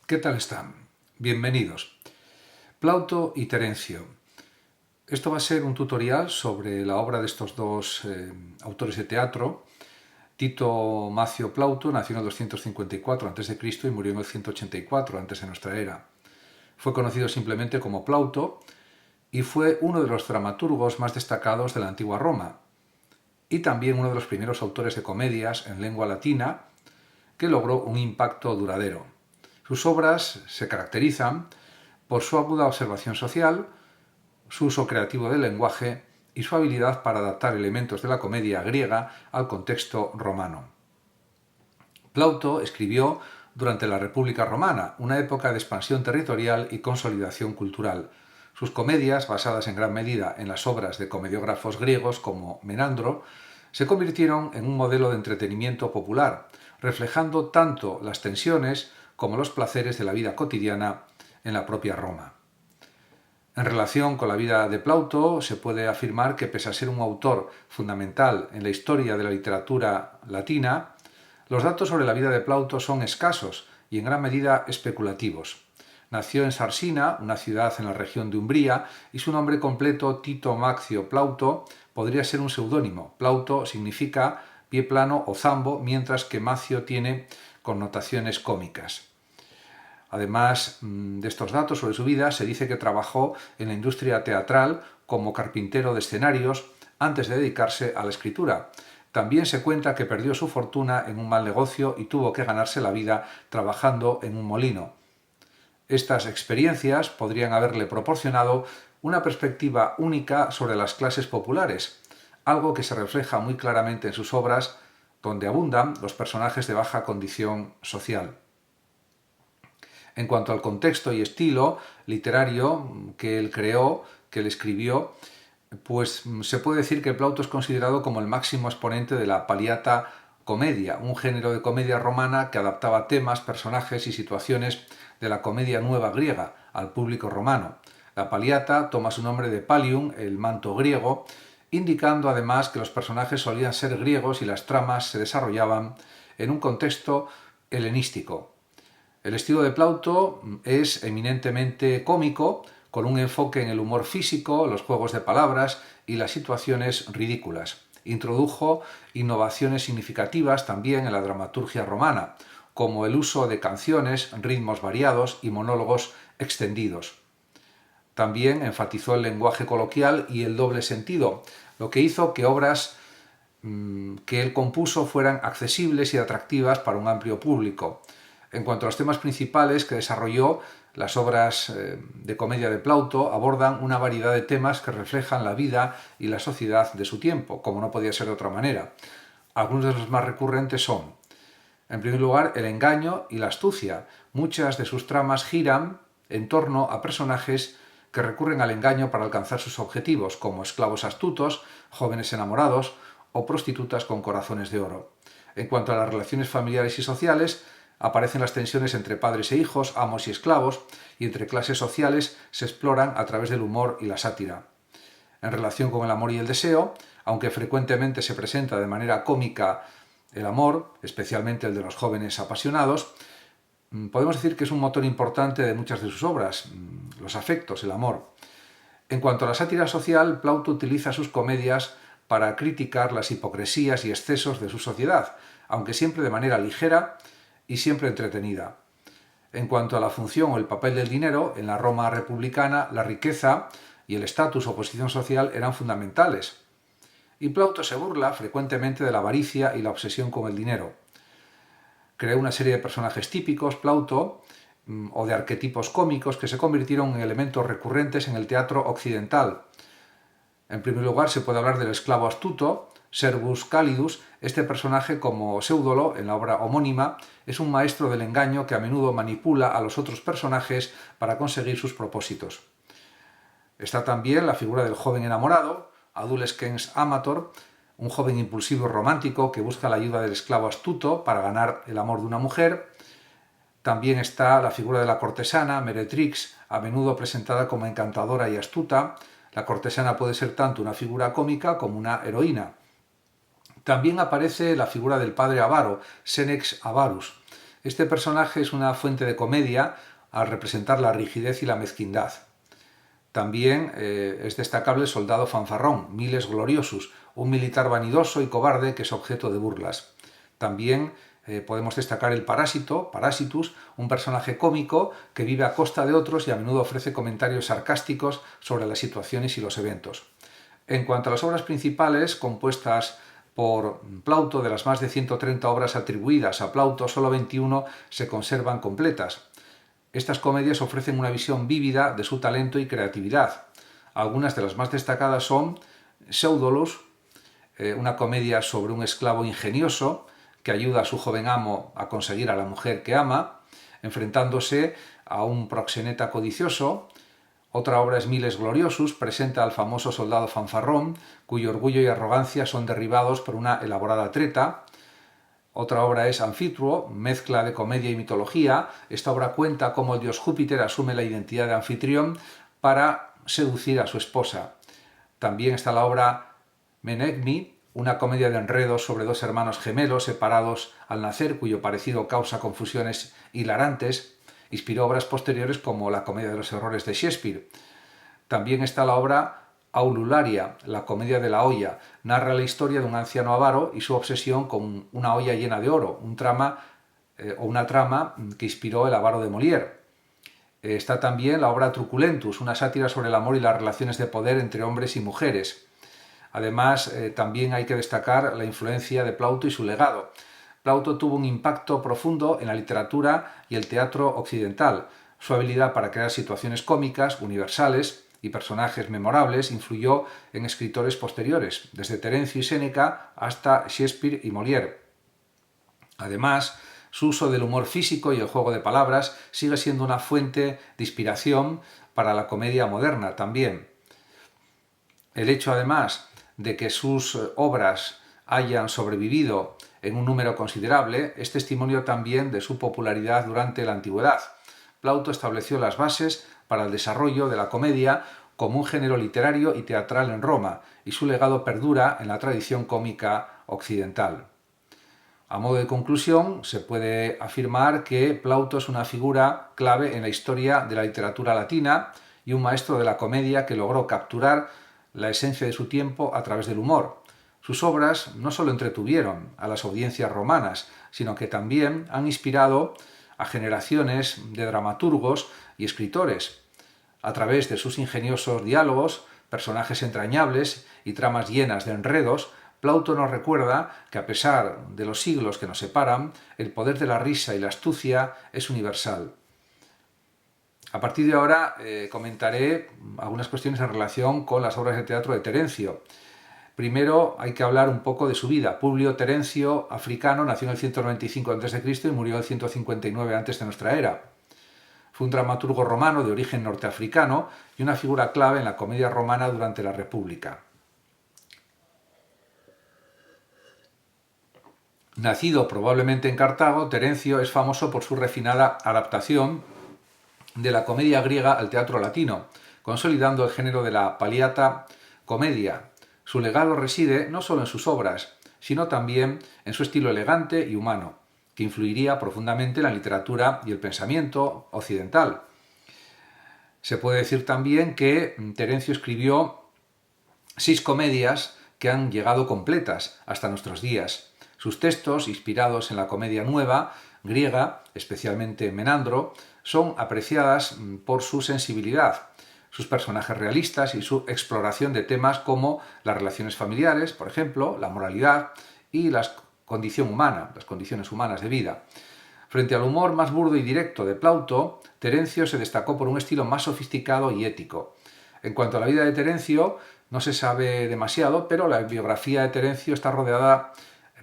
¿Qué tal están? Bienvenidos. Plauto y Terencio. Esto va a ser un tutorial sobre la obra de estos dos autores de teatro. Tito Macio Plauto nació en el 254 a.C. y murió en el 184 antes de nuestra era. Fue conocido simplemente como Plauto y fue uno de los dramaturgos más destacados de la antigua Roma y también uno de los primeros autores de comedias en lengua latina que logró un impacto duradero. Sus obras se caracterizan por su aguda observación social, su uso creativo del lenguaje y su habilidad para adaptar elementos de la comedia griega al contexto romano. Plauto escribió durante la República Romana, una época de expansión territorial y consolidación cultural. Sus comedias, basadas en gran medida en las obras de comediógrafos griegos como Menandro, se convirtieron en un modelo de entretenimiento popular, reflejando tanto las tensiones como los placeres de la vida cotidiana en la propia Roma. En relación con la vida de Plauto, se puede afirmar que, pese a ser un autor fundamental en la historia de la literatura latina, los datos sobre la vida de Plauto son escasos y en gran medida especulativos. Nació en Sarsina, una ciudad en la región de Umbría, y su nombre completo, Tito Macio Plauto, podría ser un seudónimo. Plauto significa pie plano o zambo, mientras que Macio tiene connotaciones cómicas. Además de estos datos sobre su vida, se dice que trabajó en la industria teatral como carpintero de escenarios antes de dedicarse a la escritura. También se cuenta que perdió su fortuna en un mal negocio y tuvo que ganarse la vida trabajando en un molino. Estas experiencias podrían haberle proporcionado una perspectiva única sobre las clases populares, algo que se refleja muy claramente en sus obras, donde abundan los personajes de baja condición social. En cuanto al contexto y estilo literario que él creó, que él escribió, pues se puede decir que Plauto es considerado como el máximo exponente de la Paliata comedia, un género de comedia romana que adaptaba temas, personajes y situaciones de la comedia nueva griega al público romano. La Paliata toma su nombre de Pallium, el manto griego, indicando además que los personajes solían ser griegos y las tramas se desarrollaban en un contexto helenístico. El estilo de Plauto es eminentemente cómico, con un enfoque en el humor físico, los juegos de palabras y las situaciones ridículas. Introdujo innovaciones significativas también en la dramaturgia romana, como el uso de canciones, ritmos variados y monólogos extendidos. También enfatizó el lenguaje coloquial y el doble sentido, lo que hizo que obras que él compuso fueran accesibles y atractivas para un amplio público. En cuanto a los temas principales que desarrolló, las obras de comedia de Plauto abordan una variedad de temas que reflejan la vida y la sociedad de su tiempo, como no podía ser de otra manera. Algunos de los más recurrentes son, en primer lugar, el engaño y la astucia. Muchas de sus tramas giran en torno a personajes que recurren al engaño para alcanzar sus objetivos, como esclavos astutos, jóvenes enamorados o prostitutas con corazones de oro. En cuanto a las relaciones familiares y sociales, aparecen las tensiones entre padres e hijos, amos y esclavos, y entre clases sociales se exploran a través del humor y la sátira. En relación con el amor y el deseo, aunque frecuentemente se presenta de manera cómica el amor, especialmente el de los jóvenes apasionados, podemos decir que es un motor importante de muchas de sus obras, los afectos, el amor. En cuanto a la sátira social, Plauto utiliza sus comedias para criticar las hipocresías y excesos de su sociedad, aunque siempre de manera ligera y siempre entretenida. En cuanto a la función o el papel del dinero, en la Roma republicana la riqueza y el estatus o posición social eran fundamentales. Y Plauto se burla frecuentemente de la avaricia y la obsesión con el dinero. Creó una serie de personajes típicos, Plauto, o de arquetipos cómicos que se convirtieron en elementos recurrentes en el teatro occidental. En primer lugar, se puede hablar del esclavo astuto, Servus Calidus. Este personaje, como Séudolo en la obra homónima, es un maestro del engaño que a menudo manipula a los otros personajes para conseguir sus propósitos. Está también la figura del joven enamorado, Adolescens Amator, un joven impulsivo y romántico que busca la ayuda del esclavo astuto para ganar el amor de una mujer. También está la figura de la cortesana, Meretrix, a menudo presentada como encantadora y astuta. La cortesana puede ser tanto una figura cómica como una heroína. También aparece la figura del padre avaro, Senex Avarus, Este personaje es una fuente de comedia al representar la rigidez y la mezquindad. También es destacable el soldado fanfarrón, Miles Gloriosus, un militar vanidoso y cobarde que es objeto de burlas. También podemos destacar el parásito, Parasitus, un personaje cómico que vive a costa de otros y a menudo ofrece comentarios sarcásticos sobre las situaciones y los eventos. En cuanto a las obras principales, compuestas por Plauto, de las más de 130 obras atribuidas a Plauto, solo 21 se conservan completas. Estas comedias ofrecen una visión vívida de su talento y creatividad. Algunas de las más destacadas son Pseudolus, una comedia sobre un esclavo ingenioso que ayuda a su joven amo a conseguir a la mujer que ama, enfrentándose a un proxeneta codicioso. Otra obra es Miles Gloriosus, presenta al famoso soldado fanfarrón, cuyo orgullo y arrogancia son derribados por una elaborada treta. Otra obra es Anfitruo, mezcla de comedia y mitología. Esta obra cuenta cómo el dios Júpiter asume la identidad de anfitrión para seducir a su esposa. También está la obra Menegmi, una comedia de enredos sobre dos hermanos gemelos separados al nacer, cuyo parecido causa confusiones hilarantes. Inspiró obras posteriores como La comedia de los errores de Shakespeare. También está la obra Aulularia, la comedia de la olla. Narra la historia de un anciano avaro y su obsesión con una olla llena de oro, una trama que inspiró El avaro de Molière. Está también la obra Truculentus, una sátira sobre el amor y las relaciones de poder entre hombres y mujeres. Además, también hay que destacar la influencia de Plauto y su legado. Plauto tuvo un impacto profundo en la literatura y el teatro occidental. Su habilidad para crear situaciones cómicas, universales y personajes memorables influyó en escritores posteriores, desde Terencio y Séneca hasta Shakespeare y Molière. Además, su uso del humor físico y el juego de palabras sigue siendo una fuente de inspiración para la comedia moderna también. El hecho, además, de que sus obras hayan sobrevivido en un número considerable es testimonio también de su popularidad durante la antigüedad. Plauto estableció las bases para el desarrollo de la comedia como un género literario y teatral en Roma, y su legado perdura en la tradición cómica occidental. A modo de conclusión, se puede afirmar que Plauto es una figura clave en la historia de la literatura latina y un maestro de la comedia que logró capturar la esencia de su tiempo a través del humor. Sus obras no solo entretuvieron a las audiencias romanas, sino que también han inspirado a generaciones de dramaturgos y escritores. A través de sus ingeniosos diálogos, personajes entrañables y tramas llenas de enredos, Plauto nos recuerda que a pesar de los siglos que nos separan, el poder de la risa y la astucia es universal. A partir de ahora comentaré algunas cuestiones en relación con las obras de teatro de Terencio. Primero hay que hablar un poco de su vida. Publio Terencio, africano, nació en el 195 a.C. y murió en el 159 antes de nuestra era. Fue un dramaturgo romano de origen norteafricano y una figura clave en la comedia romana durante la República. Nacido probablemente en Cartago, Terencio es famoso por su refinada adaptación de la comedia griega al teatro latino, consolidando el género de la paliata comedia. Su legado reside no solo en sus obras, sino también en su estilo elegante y humano, que influiría profundamente en la literatura y el pensamiento occidental. Se puede decir también que Terencio escribió 6 comedias que han llegado completas hasta nuestros días. Sus textos, inspirados en la comedia nueva, griega, especialmente Menandro, son apreciadas por su sensibilidad, sus personajes realistas y su exploración de temas como las relaciones familiares, por ejemplo, la moralidad y las condiciones humanas de vida. Frente al humor más burdo y directo de Plauto, Terencio se destacó por un estilo más sofisticado y ético. En cuanto a la vida de Terencio, no se sabe demasiado, pero la biografía de Terencio está rodeada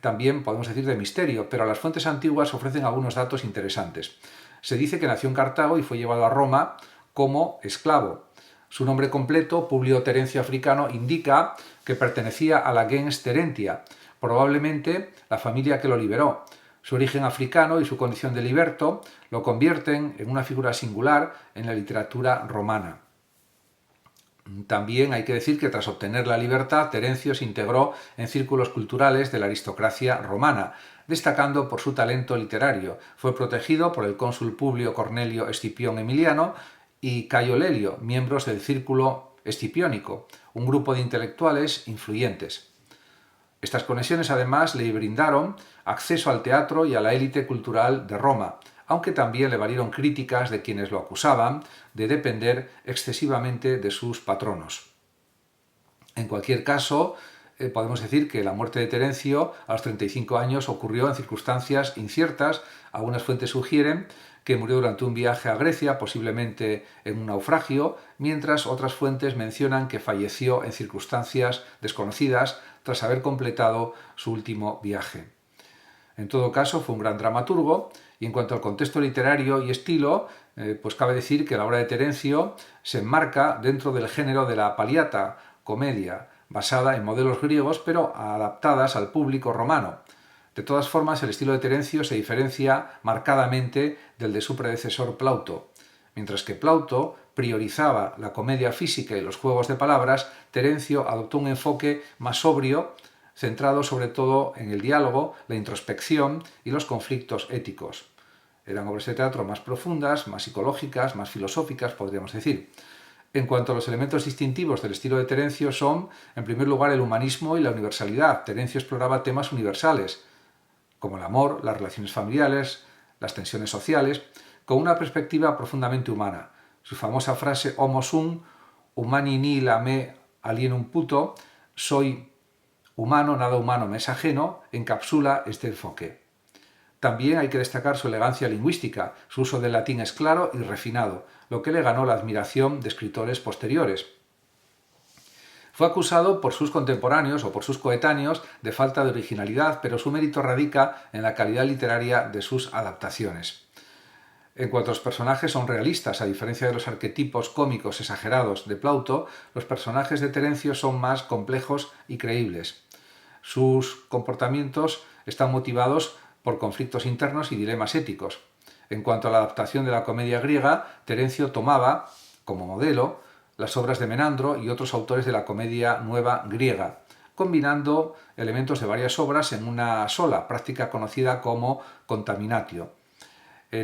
también, podemos decir, de misterio, pero las fuentes antiguas ofrecen algunos datos interesantes. Se dice que nació en Cartago y fue llevado a Roma como esclavo. Su nombre completo, Publio Terencio Africano, indica que pertenecía a la gens Terentia, probablemente la familia que lo liberó. Su origen africano y su condición de liberto lo convierten en una figura singular en la literatura romana. También hay que decir que tras obtener la libertad, Terencio se integró en círculos culturales de la aristocracia romana. destacando por su talento literario. Fue protegido por el cónsul Publio Cornelio Escipión Emiliano y Cayo Lelio, miembros del Círculo Escipiónico, un grupo de intelectuales influyentes. Estas conexiones además le brindaron acceso al teatro y a la élite cultural de Roma, aunque también le valieron críticas de quienes lo acusaban de depender excesivamente de sus patronos. En cualquier caso, podemos decir que la muerte de Terencio a los 35 años ocurrió en circunstancias inciertas. Algunas fuentes sugieren que murió durante un viaje a Grecia, posiblemente en un naufragio, mientras otras fuentes mencionan que falleció en circunstancias desconocidas tras haber completado su último viaje. En todo caso, fue un gran dramaturgo, y en cuanto al contexto literario y estilo, pues cabe decir que la obra de Terencio se enmarca dentro del género de la paliata, comedia, basada en modelos griegos pero adaptadas al público romano. De todas formas, el estilo de Terencio se diferencia marcadamente del de su predecesor Plauto. Mientras que Plauto priorizaba la comedia física y los juegos de palabras, Terencio adoptó un enfoque más sobrio, centrado sobre todo en el diálogo, la introspección y los conflictos éticos. Eran obras de teatro más profundas, más psicológicas, más filosóficas, podríamos decir. En cuanto a los elementos distintivos del estilo de Terencio son, en primer lugar, el humanismo y la universalidad. Terencio exploraba temas universales, como el amor, las relaciones familiares, las tensiones sociales, con una perspectiva profundamente humana. Su famosa frase Homo sum, humani nihil a me alienum puto, soy humano, nada humano me es ajeno, encapsula este enfoque. También hay que destacar su elegancia lingüística. Su uso del latín es claro y refinado, lo que le ganó la admiración de escritores posteriores. Fue acusado por sus contemporáneos o por sus coetáneos de falta de originalidad, pero su mérito radica en la calidad literaria de sus adaptaciones. En cuanto a los personajes son realistas, a diferencia de los arquetipos cómicos exagerados de Plauto, los personajes de Terencio son más complejos y creíbles. Sus comportamientos están motivados por conflictos internos y dilemas éticos. En cuanto a la adaptación de la comedia griega, Terencio tomaba, como modelo, las obras de Menandro y otros autores de la comedia nueva griega, combinando elementos de varias obras en una sola, práctica conocida como contaminatio.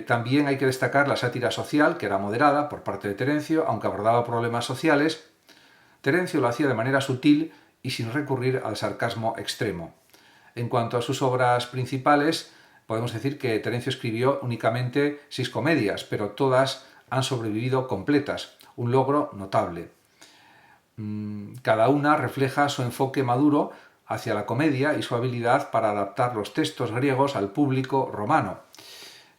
También hay que destacar la sátira social, que era moderada por parte de Terencio, aunque abordaba problemas sociales. Terencio lo hacía de manera sutil y sin recurrir al sarcasmo extremo. En cuanto a sus obras principales, podemos decir que Terencio escribió únicamente 6 comedias, pero todas han sobrevivido completas, un logro notable. Cada una refleja su enfoque maduro hacia la comedia y su habilidad para adaptar los textos griegos al público romano.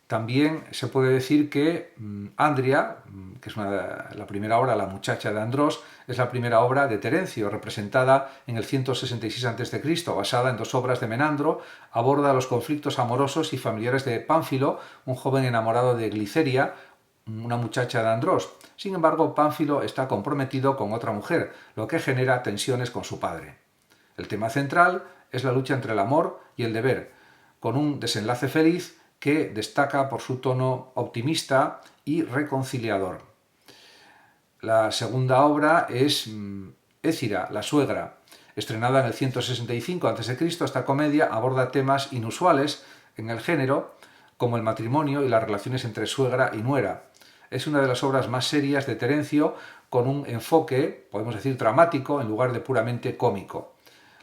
También se puede decir que Andria, que es la primera obra, La muchacha de Andros, es la primera obra de Terencio, representada en el 166 a.C., basada en 2 obras de Menandro. Aborda los conflictos amorosos y familiares de Pánfilo, un joven enamorado de Gliceria, una muchacha de Andros. Sin embargo, Pánfilo está comprometido con otra mujer, lo que genera tensiones con su padre. El tema central es la lucha entre el amor y el deber, con un desenlace feliz que destaca por su tono optimista y reconciliador. La segunda obra es Écira, la suegra. Estrenada en el 165 a.C., esta comedia aborda temas inusuales en el género, como el matrimonio y las relaciones entre suegra y nuera. Es una de las obras más serias de Terencio, con un enfoque, podemos decir, dramático en lugar de puramente cómico.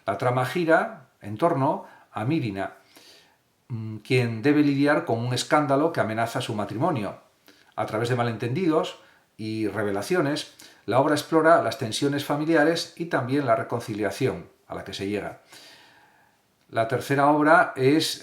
La trama gira en torno a Mírina, quien debe lidiar con un escándalo que amenaza su matrimonio. A través de malentendidos y revelaciones, la obra explora las tensiones familiares y también la reconciliación a la que se llega. La tercera obra es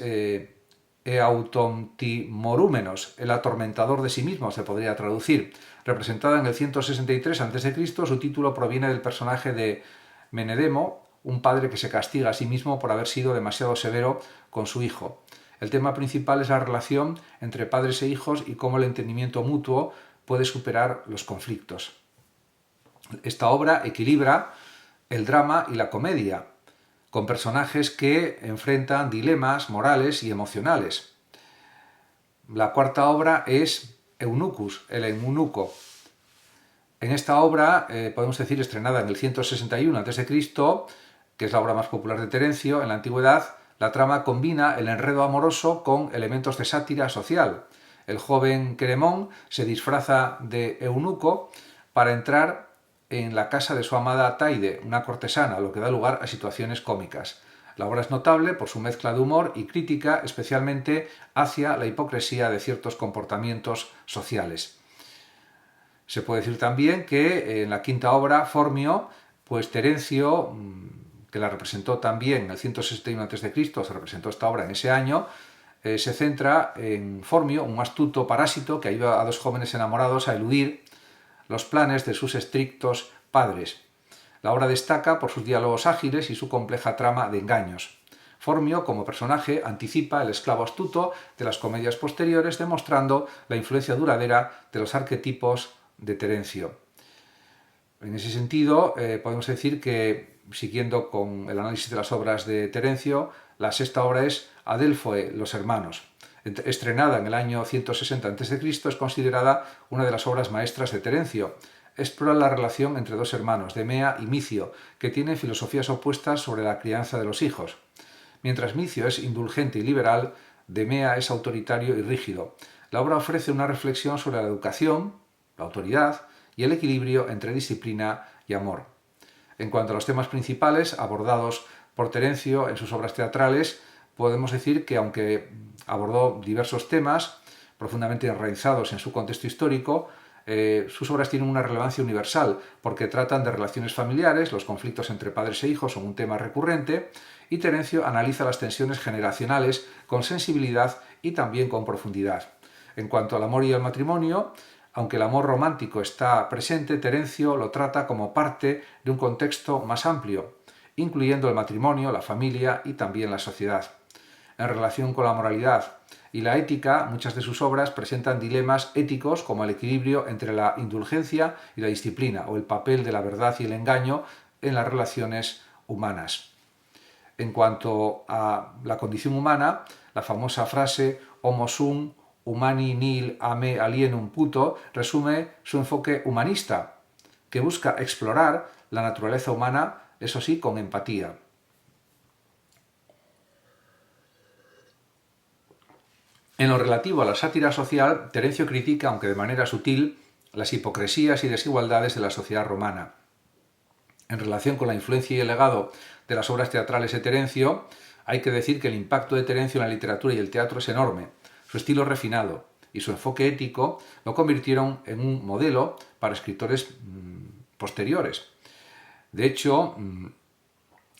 Eautontimorúmenos, el atormentador de sí mismo, se podría traducir. Representada en el 163 a.C., su título proviene del personaje de Menedemo, un padre que se castiga a sí mismo por haber sido demasiado severo con su hijo. El tema principal es la relación entre padres e hijos y cómo el entendimiento mutuo puede superar los conflictos. Esta obra equilibra el drama y la comedia, con personajes que enfrentan dilemas morales y emocionales. La cuarta obra es Eunucus, el eunuco. En esta obra, podemos decir estrenada en el 161 a.C., que es la obra más popular de Terencio en la antigüedad, La trama combina el enredo amoroso con elementos de sátira social. El joven Queremón se disfraza de eunuco para entrar en la casa de su amada Taide, una cortesana, lo que da lugar a situaciones cómicas. La obra es notable por su mezcla de humor y crítica, especialmente hacia la hipocresía de ciertos comportamientos sociales. Se puede decir también que en la quinta obra, Phormio, pues Terencio, que la representó también en el 161 a.C., se representó esta obra en ese año, se centra en Phormio, un astuto parásito que ayuda a dos jóvenes enamorados a eludir los planes de sus estrictos padres. La obra destaca por sus diálogos ágiles y su compleja trama de engaños. Phormio, como personaje, anticipa el esclavo astuto de las comedias posteriores, demostrando la influencia duradera de los arquetipos de Terencio. En ese sentido, podemos decir que, siguiendo con el análisis de las obras de Terencio, la sexta obra es Adelphoe, los hermanos. Estrenada en el año 160 a.C., es considerada una de las obras maestras de Terencio. Explora la relación entre dos hermanos, Demea y Micio, que tienen filosofías opuestas sobre la crianza de los hijos. Mientras Micio es indulgente y liberal, Demea es autoritario y rígido. La obra ofrece una reflexión sobre la educación, la autoridad y el equilibrio entre disciplina y amor. En cuanto a los temas principales abordados por Terencio en sus obras teatrales, podemos decir que aunque abordó diversos temas profundamente enraizados en su contexto histórico, sus obras tienen una relevancia universal porque tratan de relaciones familiares, los conflictos entre padres e hijos son un tema recurrente, y Terencio analiza las tensiones generacionales con sensibilidad y también con profundidad. En cuanto al amor y al matrimonio, aunque el amor romántico está presente, Terencio lo trata como parte de un contexto más amplio, incluyendo el matrimonio, la familia y también la sociedad. En relación con la moralidad y la ética, muchas de sus obras presentan dilemas éticos como el equilibrio entre la indulgencia y la disciplina, o el papel de la verdad y el engaño en las relaciones humanas. En cuanto a la condición humana, la famosa frase Homo sum humani nihil a me alienum puto resume su enfoque humanista, que busca explorar la naturaleza humana, eso sí, con empatía. En lo relativo a la sátira social, Terencio critica, aunque de manera sutil, las hipocresías y desigualdades de la sociedad romana. En relación con la influencia y el legado de las obras teatrales de Terencio, hay que decir que el impacto de Terencio en la literatura y el teatro es enorme. Su estilo refinado y su enfoque ético lo convirtieron en un modelo para escritores posteriores. De hecho,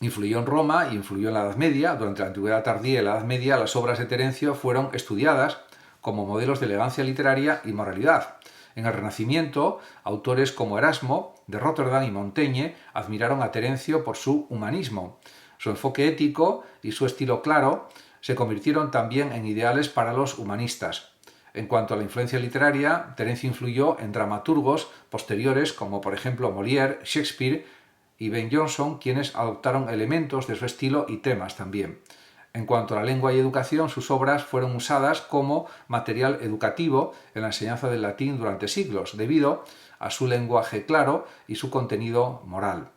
influyó en Roma y influyó en la Edad Media. Durante la Antigüedad tardía y la Edad Media, las obras de Terencio fueron estudiadas como modelos de elegancia literaria y moralidad. En el Renacimiento, autores como Erasmo, de Rotterdam y Montaigne admiraron a Terencio por su humanismo. Su enfoque ético y su estilo claro se convirtieron también en ideales para los humanistas. En cuanto a la influencia literaria, Terencio influyó en dramaturgos posteriores como por ejemplo Molière, Shakespeare y Ben Jonson, quienes adoptaron elementos de su estilo y temas también. En cuanto a la lengua y educación, sus obras fueron usadas como material educativo en la enseñanza del latín durante siglos, debido a su lenguaje claro y su contenido moral.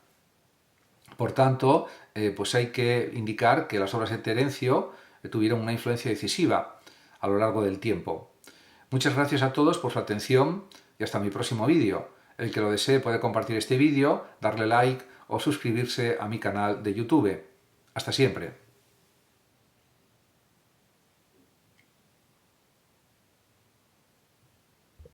Por tanto, pues hay que indicar que las obras de Terencio tuvieron una influencia decisiva a lo largo del tiempo. Muchas gracias a todos por su atención y hasta mi próximo vídeo. El que lo desee puede compartir este vídeo, darle like o suscribirse a mi canal de YouTube. Hasta siempre.